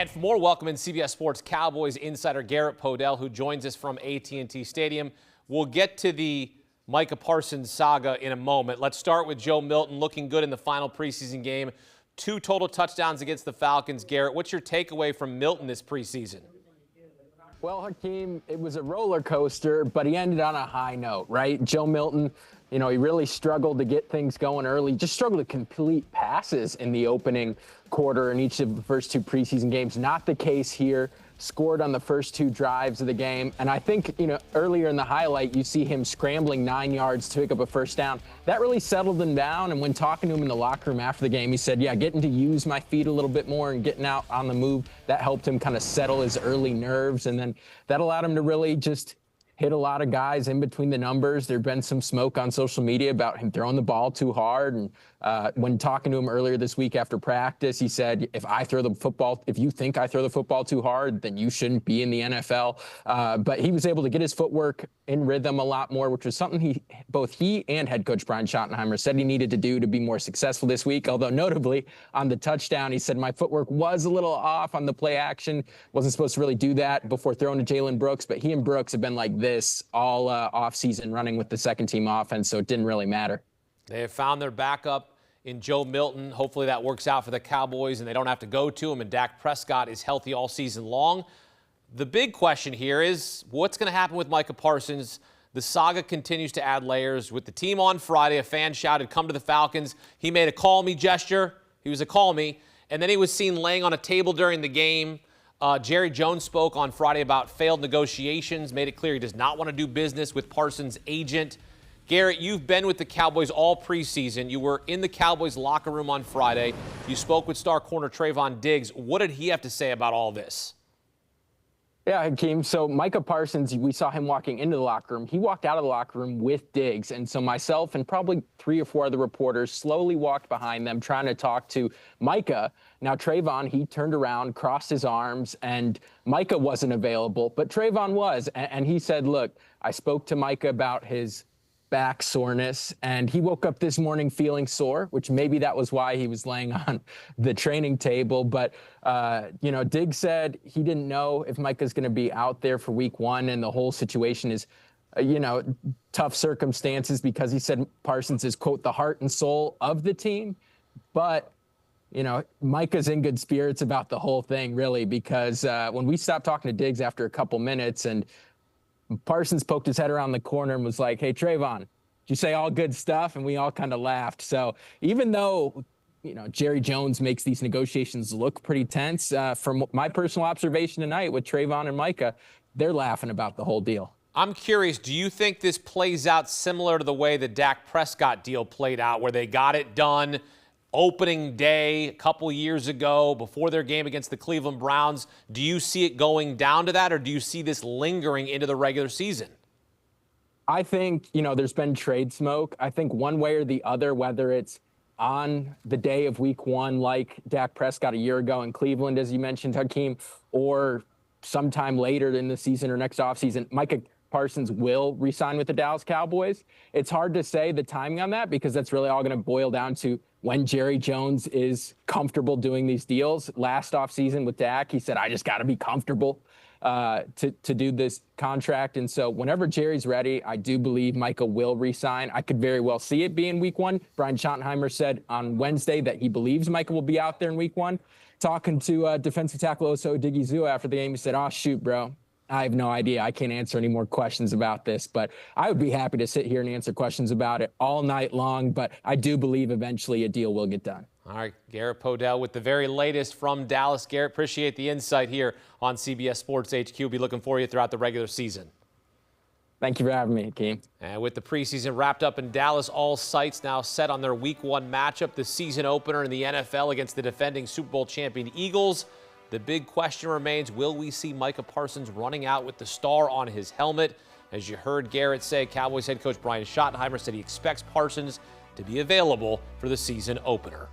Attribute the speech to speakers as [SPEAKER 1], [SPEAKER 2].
[SPEAKER 1] And for more, welcome in CBS Sports Cowboys insider Garrett Podell, who joins us from AT&T Stadium. We'll get to the Micah Parsons saga in a moment. Let's start with Joe Milton, looking good in the final preseason game. 2 total touchdowns against the Falcons. Garrett, what's your takeaway from Milton this preseason?
[SPEAKER 2] Well, Hakem, it was a roller coaster, but he ended on a high note, right? Joe Milton, he really struggled to get things going early, just struggled to complete passes in the opening quarter in each of the first 2 preseason games. Not the case here. Scored on the first 2 drives of the game. And I think, earlier in the highlight, you see him scrambling 9 yards to pick up a first down. That really settled him down. And when talking to him in the locker room after the game, he said, yeah, getting to use my feet a little bit more and getting out on the move, that helped him kind of settle his early nerves. And then that allowed him to really just hit a lot of guys in between the numbers. There'd been some smoke on social media about him throwing the ball too hard. And when talking to him earlier this week after practice, he said, if you think I throw the football too hard, then you shouldn't be in the NFL. But he was able to get his footwork in rhythm a lot more, which was something both he and head coach Brian Schottenheimer said he needed to do to be more successful this week. Although notably on the touchdown, he said, my footwork was a little off on the play action. Wasn't supposed to really do that before throwing to Jalen Brooks, but he and Brooks have been like this all offseason running with the second team offense, so it didn't really matter.
[SPEAKER 1] They have found their backup in Joe Milton. Hopefully that works out for the Cowboys and they don't have to go to him, and Dak Prescott is healthy all season long. The big question here is what's going to happen with Micah Parsons? The saga continues to add layers. With the team on Friday, a fan shouted, "Come to the Falcons." He made a call me gesture. He was a call me. And then he was seen laying on a table during the game. Jerry Jones spoke on Friday about failed negotiations, made it clear he does not want to do business with Parsons' agent. Garrett, you've been with the Cowboys all preseason. You were in the Cowboys locker room on Friday. You spoke with star corner Trevon Diggs. What did he have to say about all this?
[SPEAKER 2] Yeah, Hakeem. So Micah Parsons, we saw him walking into the locker room. He walked out of the locker room with Diggs. And so myself and probably 3 or 4 other reporters slowly walked behind them trying to talk to Micah. Now, Trevon, he turned around, crossed his arms, and Micah wasn't available, but Trevon was. And he said, look, I spoke to Micah about his back soreness, and he woke up this morning feeling sore, which maybe that was why he was laying on the training table. But, Diggs said he didn't know if Micah's going to be out there for week 1, and the whole situation is, tough circumstances because he said Parsons is, quote, the heart and soul of the team. But, Micah's in good spirits about the whole thing, really, because when we stopped talking to Diggs after a couple minutes and Parsons poked his head around the corner and was like, hey, Trevon, did you say all good stuff? And we all kind of laughed. So even though, Jerry Jones makes these negotiations look pretty tense, from my personal observation tonight with Trevon and Micah, they're laughing about the whole deal.
[SPEAKER 1] I'm curious, do you think this plays out similar to the way the Dak Prescott deal played out, where they got it done opening day a couple years ago before their game against the Cleveland Browns? Do you see it going down to that, or do you see this lingering into the regular season?
[SPEAKER 2] I think, there's been trade smoke. I think one way or the other, whether it's on the day of week 1, like Dak Prescott a year ago in Cleveland, as you mentioned, Hakeem, or sometime later in the season or next offseason, Micah Parsons will re-sign with the Dallas Cowboys. It's hard to say the timing on that because that's really all going to boil down to when Jerry Jones is comfortable doing these deals. Last offseason with Dak, he said, I just got to be comfortable to do this contract. And so whenever Jerry's ready, I do believe Micah will re-sign. I could very well see it being week 1. Brian Schottenheimer said on Wednesday that he believes Micah will be out there in week 1. Talking to defensive tackle Oso Odigizua after the game, he said, oh, shoot, bro. I have no idea. I can't answer any more questions about this, but I would be happy to sit here and answer questions about it all night long. But I do believe eventually a deal will get done.
[SPEAKER 1] All right, Garrett Podell with the very latest from Dallas. Garrett, appreciate the insight here on CBS Sports HQ. Be looking for you throughout the regular season.
[SPEAKER 2] Thank you for having me, Hakeem.
[SPEAKER 1] And with the preseason wrapped up in Dallas, all sights now set on their week 1 matchup, the season opener in the NFL against the defending Super Bowl champion Eagles. The big question remains, will we see Micah Parsons running out with the star on his helmet? As you heard Garrett say, Cowboys head coach Brian Schottenheimer said he expects Parsons to be available for the season opener.